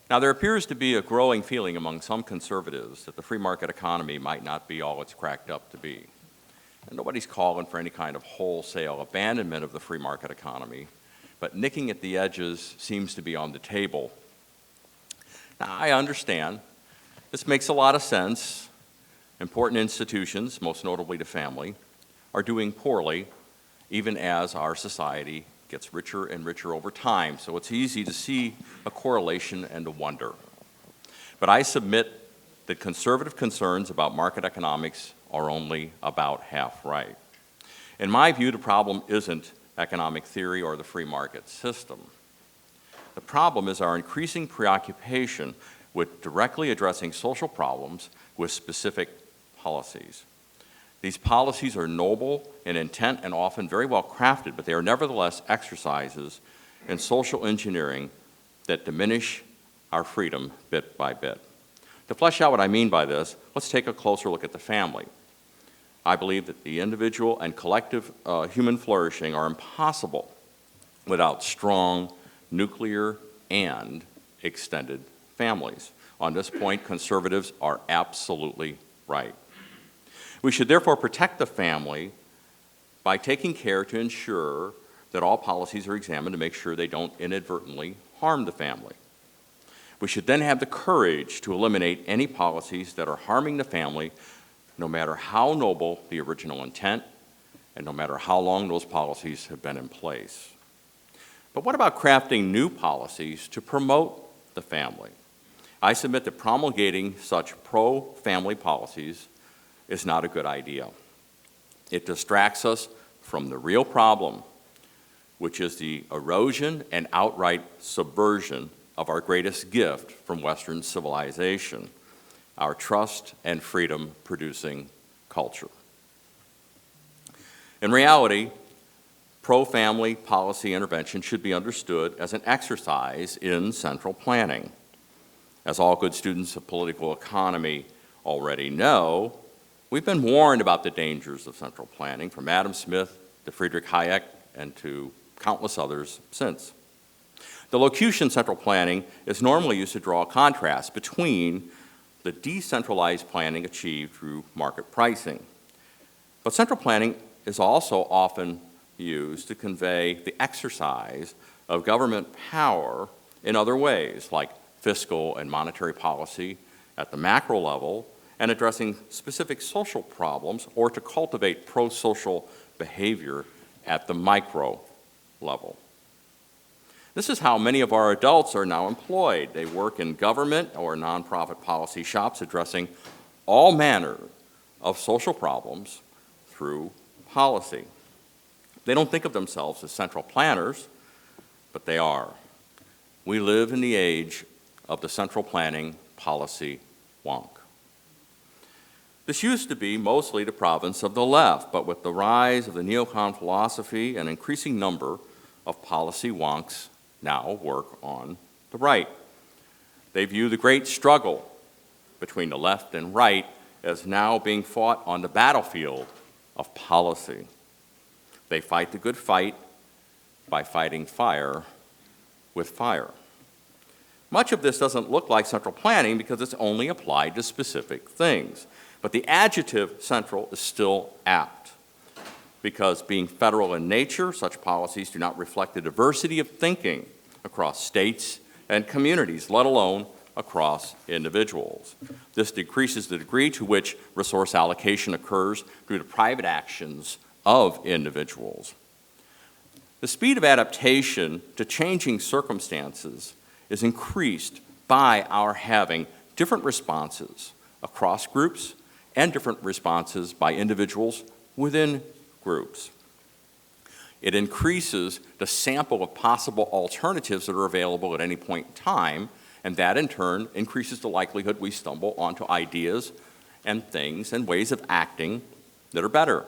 Now, there appears to be a growing feeling among some conservatives that the free market economy might not be all it's cracked up to be. And nobody's calling for any kind of wholesale abandonment of the free market economy, but nicking at the edges seems to be on the table. Now, I understand. This makes a lot of sense. Important institutions, most notably the family, are doing poorly, even as our society gets richer and richer over time. So it's easy to see a correlation and to wonder. But I submit that conservative concerns about market economics are only about half right. In my view, the problem isn't economic theory or the free market system. The problem is our increasing preoccupation with directly addressing social problems with specific policies. These policies are noble in intent and often very well crafted, but they are nevertheless exercises in social engineering that diminish our freedom bit by bit. To flesh out what I mean by this, let's take a closer look at the family. I believe that the individual and collective human flourishing are impossible without strong nuclear and extended families. On this point, conservatives are absolutely right. We should therefore protect the family by taking care to ensure that all policies are examined to make sure they don't inadvertently harm the family. We should then have the courage to eliminate any policies that are harming the family, no matter how noble the original intent and no matter how long those policies have been in place. But what about crafting new policies to promote the family? I submit that promulgating such pro-family policies is not a good idea. It distracts us from the real problem, which is the erosion and outright subversion of our greatest gift from Western civilization, our trust and freedom producing culture. In reality, pro-family policy intervention should be understood as an exercise in central planning. As all good students of political economy already know, we've been warned about the dangers of central planning from Adam Smith to Friedrich Hayek and to countless others since. The locution central planning is normally used to draw a contrast between the decentralized planning achieved through market pricing. But central planning is also often used to convey the exercise of government power in other ways, like fiscal and monetary policy at the macro level, and addressing specific social problems, or to cultivate pro-social behavior at the micro level. This is how many of our adults are now employed. They work in government or nonprofit policy shops addressing all manner of social problems through policy. They don't think of themselves as central planners, but they are. We live in the age of the central planning policy wonk. This used to be mostly the province of the left, but with the rise of the neocon philosophy, an increasing number of policy wonks now work on the right. They view the great struggle between the left and right as now being fought on the battlefield of policy. They fight the good fight by fighting fire with fire. Much of this doesn't look like central planning because it's only applied to specific things. But the adjective central is still apt, because being federal in nature, such policies do not reflect the diversity of thinking across states and communities, let alone across individuals. This decreases the degree to which resource allocation occurs through the private actions of individuals. The speed of adaptation to changing circumstances is increased by our having different responses across groups and different responses by individuals within groups. It increases the sample of possible alternatives that are available at any point in time, and that in turn increases the likelihood we stumble onto ideas and things and ways of acting that are better.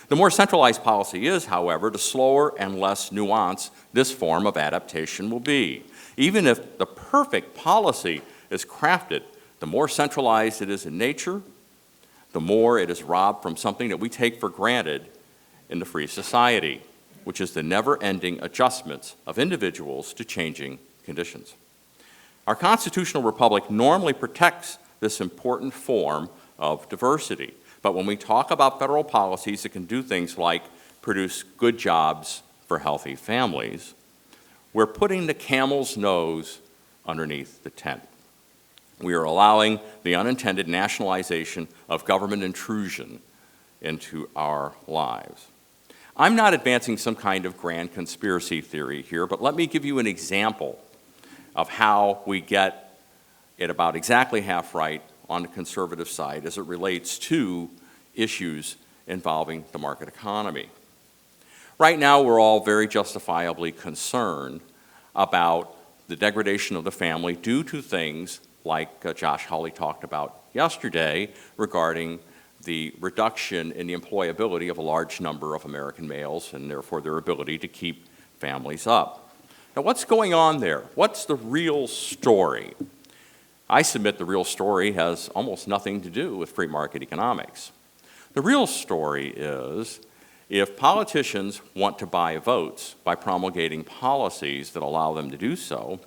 The more centralized policy is, however, the slower and less nuanced this form of adaptation will be. Even if the perfect policy is crafted, the more centralized it is in nature, the more it is robbed from something that we take for granted in the free society, which is the never-ending adjustments of individuals to changing conditions. Our constitutional republic normally protects this important form of diversity. But when we talk about federal policies that can do things like produce good jobs for healthy families, we're putting the camel's nose underneath the tent. We are allowing the unintended nationalization of government intrusion into our lives. I'm not advancing some kind of grand conspiracy theory here, but let me give you an example of how we get it about exactly half right on the conservative side as it relates to issues involving the market economy. Right now, we're all very justifiably concerned about the degradation of the family due to things like Josh Hawley talked about yesterday regarding the reduction in the employability of a large number of American males and therefore their ability to keep families up. Now, what's going on there? What's the real story? I submit the real story has almost nothing to do with free market economics. The real story is if politicians want to buy votes by promulgating policies that allow them to do so,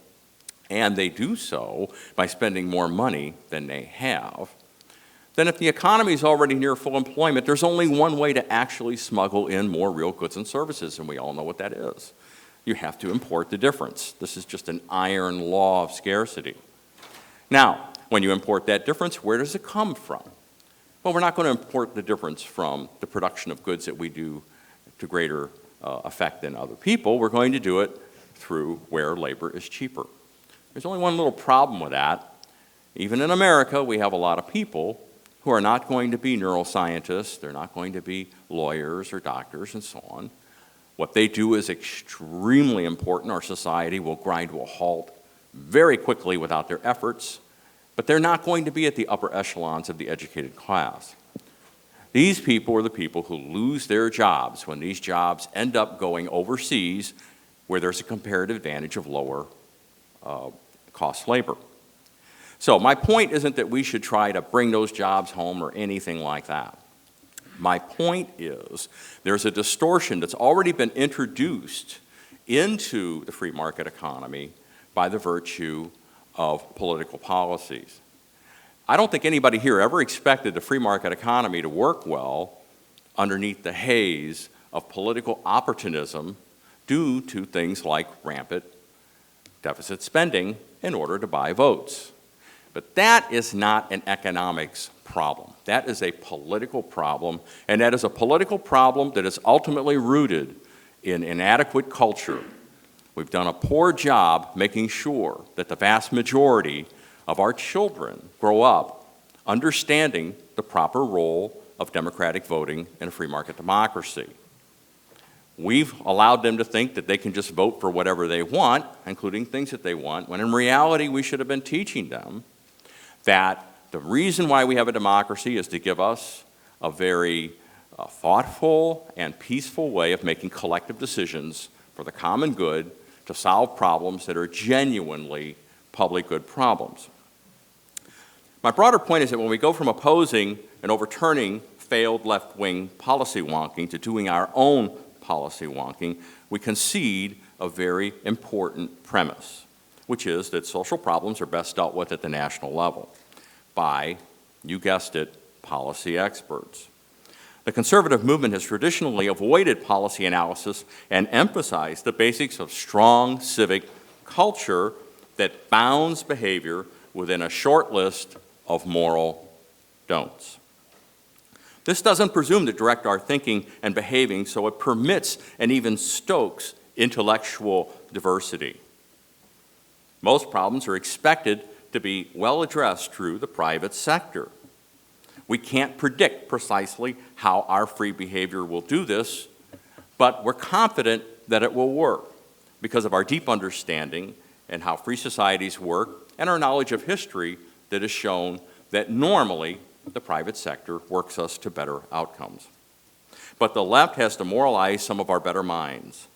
and they do so by spending more money than they have, then if the economy is already near full employment, there's only one way to actually smuggle in more real goods and services, and we all know what that is. You have to import the difference. This is just an iron law of scarcity. Now, when you import that difference, where does it come from? Well, we're not going to import the difference from the production of goods that we do to greater effect than other people. We're going to do it through where labor is cheaper. There's only one little problem with that. Even in America, we have a lot of people who are not going to be neuroscientists, they're not going to be lawyers or doctors and so on. What they do is extremely important. Our society will grind to a halt very quickly without their efforts, but they're not going to be at the upper echelons of the educated class. These people are the people who lose their jobs when these jobs end up going overseas where there's a comparative advantage of lower cost labor. So my point isn't that we should try to bring those jobs home or anything like that. My point is there's a distortion that's already been introduced into the free market economy by the virtue of political policies. I don't think anybody here ever expected the free market economy to work well underneath the haze of political opportunism due to things like rampant deficit spending in order to buy votes. But that is not an economics problem. That is a political problem, and that is a political problem that is ultimately rooted in inadequate culture. We've done a poor job making sure that the vast majority of our children grow up understanding the proper role of democratic voting in a free market democracy. We've allowed them to think that they can just vote for whatever they want, including things that they want, when in reality we should have been teaching them that the reason why we have a democracy is to give us a very thoughtful and peaceful way of making collective decisions for the common good to solve problems that are genuinely public good problems. My broader point is that when we go from opposing and overturning failed left-wing policy wonking to doing our own policy wonking, we concede a very important premise, which is that social problems are best dealt with at the national level by, you guessed it, policy experts. The conservative movement has traditionally avoided policy analysis and emphasized the basics of strong civic culture that bounds behavior within a short list of moral don'ts. This doesn't presume to direct our thinking and behaving, so it permits and even stokes intellectual diversity. Most problems are expected to be well addressed through the private sector. We can't predict precisely how our free behavior will do this, but we're confident that it will work because of our deep understanding and how free societies work and our knowledge of history that has shown that normally the private sector works us to better outcomes. But the left has demoralized some of our better minds.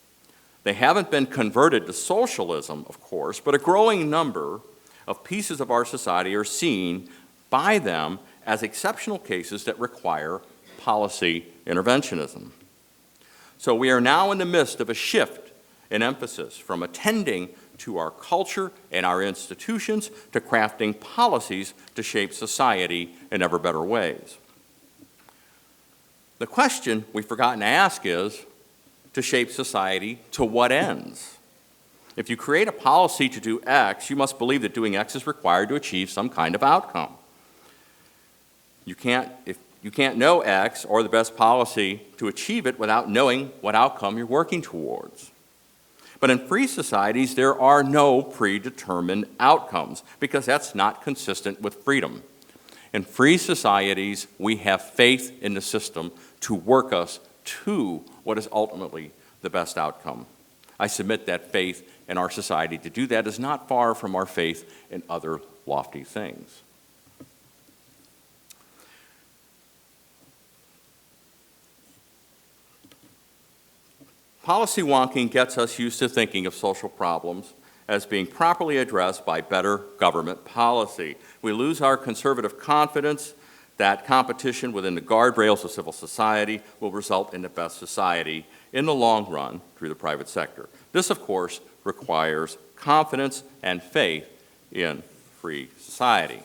They haven't been converted to socialism, of course, but a growing number of pieces of our society are seen by them as exceptional cases that require policy interventionism. So we are now in the midst of a shift an emphasis from attending to our culture and our institutions to crafting policies to shape society in ever better ways. The question we've forgotten to ask is, to shape society to what ends? If you create a policy to do X, you must believe that doing X is required to achieve some kind of outcome. You can't know X or the best policy to achieve it without knowing what outcome you're working towards. But in free societies, there are no predetermined outcomes because that's not consistent with freedom. In free societies, we have faith in the system to work us to what is ultimately the best outcome. I submit that faith in our society to do that is not far from our faith in other lofty things. Policy wonking gets us used to thinking of social problems as being properly addressed by better government policy. We lose our conservative confidence that competition within the guardrails of civil society will result in the best society in the long run through the private sector. This, of course, requires confidence and faith in free society.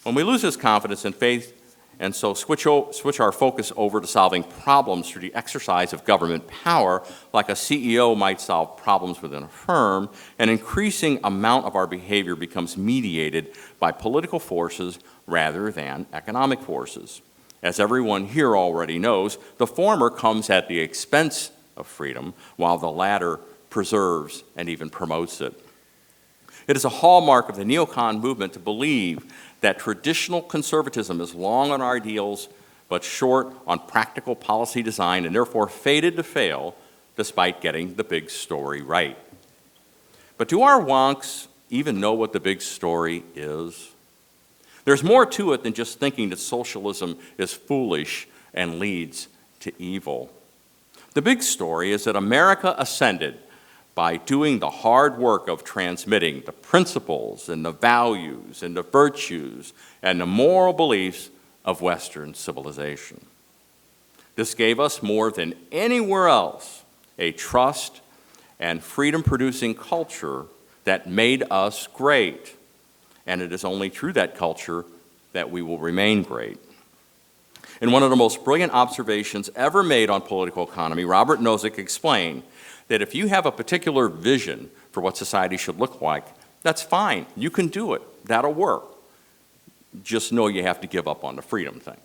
When we lose this confidence and faith and so switch our focus over to solving problems through the exercise of government power, like a CEO might solve problems within a firm, an increasing amount of our behavior becomes mediated by political forces rather than economic forces. As everyone here already knows, the former comes at the expense of freedom, while the latter preserves and even promotes it. It is a hallmark of the neocon movement to believe that traditional conservatism is long on ideals but short on practical policy design and therefore fated to fail despite getting the big story right. But do our wonks even know what the big story is? There's more to it than just thinking that socialism is foolish and leads to evil. The big story is that America ascended by doing the hard work of transmitting the principles and the values and the virtues and the moral beliefs of Western civilization. This gave us more than anywhere else a trust and freedom-producing culture that made us great. And it is only through that culture that we will remain great. In one of the most brilliant observations ever made on political economy, Robert Nozick explained that if you have a particular vision for what society should look like, that's fine. You can do it. That'll work. Just know you have to give up on the freedom thing.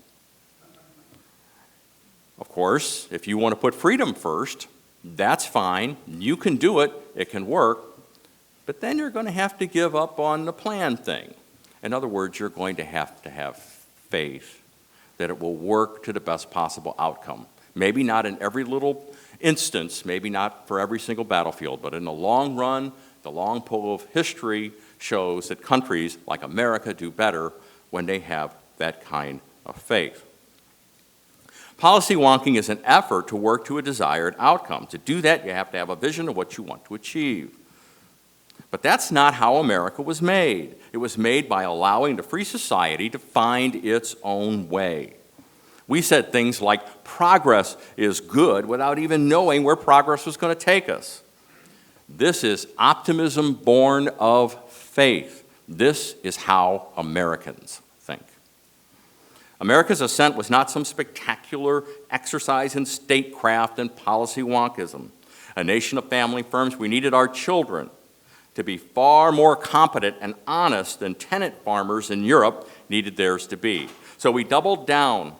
Of course, if you want to put freedom first, that's fine. You can do it. It can work. But then you're going to have to give up on the plan thing. In other words, you're going to have faith that it will work to the best possible outcome. Maybe not in every little instance, maybe not for every single battlefield, but in the long run, the long pull of history shows that countries like America do better when they have that kind of faith. Policy wonking is an effort to work to a desired outcome. To do that, you have to have a vision of what you want to achieve. But that's not how America was made. It was made by allowing the free society to find its own way. We said things like progress is good without even knowing where progress was going to take us. This is optimism born of faith. This is how Americans think. America's ascent was not some spectacular exercise in statecraft and policy wonkism. A nation of family firms, we needed our children to be far more competent and honest than tenant farmers in Europe needed theirs to be. So we doubled down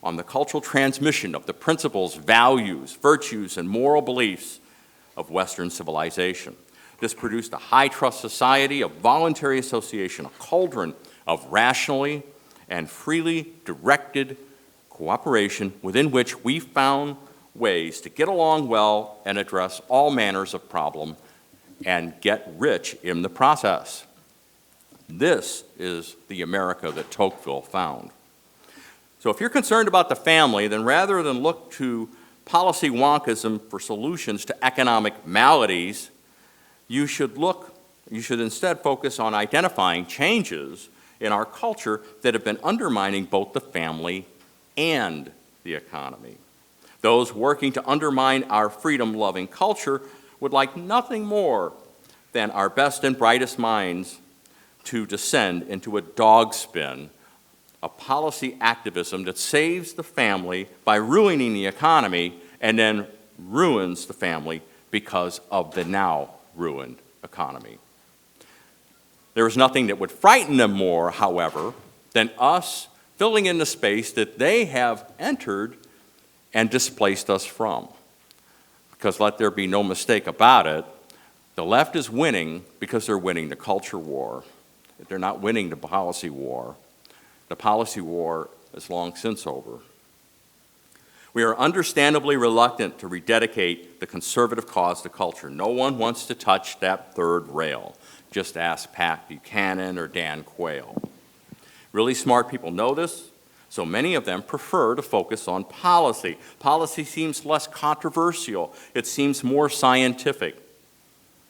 on the cultural transmission of the principles, values, virtues, and moral beliefs of Western civilization. This produced a high-trust society of voluntary association, a cauldron of rationally and freely directed cooperation within which we found ways to get along well and address all manners of problem and get rich in the process. This is the America that Tocqueville found. So if you're concerned about the family, then rather than look to policy wonkism for solutions to economic maladies, you should instead focus on identifying changes in our culture that have been undermining both the family and the economy. Those working to undermine our freedom-loving culture would like nothing more than our best and brightest minds to descend into a dog spin, a policy activism that saves the family by ruining the economy and then ruins the family because of the now ruined economy. There is nothing that would frighten them more, however, than us filling in the space that they have entered and displaced us from. Because let there be no mistake about it, the left is winning because they're winning the culture war. They're not winning the policy war. The policy war is long since over. We are understandably reluctant to rededicate the conservative cause to culture. No one wants to touch that third rail. Just ask Pat Buchanan or Dan Quayle. Really smart people know this, so many of them prefer to focus on policy. Policy seems less controversial. It seems more scientific.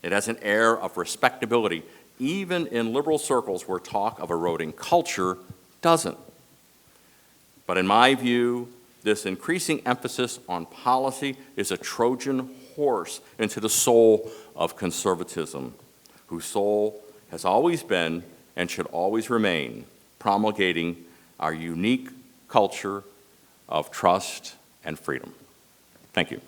It has an air of respectability, even in liberal circles where talk of eroding culture doesn't. But in my view, this increasing emphasis on policy is a Trojan horse into the soul of conservatism, whose soul has always been and should always remain promulgating our unique culture of trust and freedom. Thank you.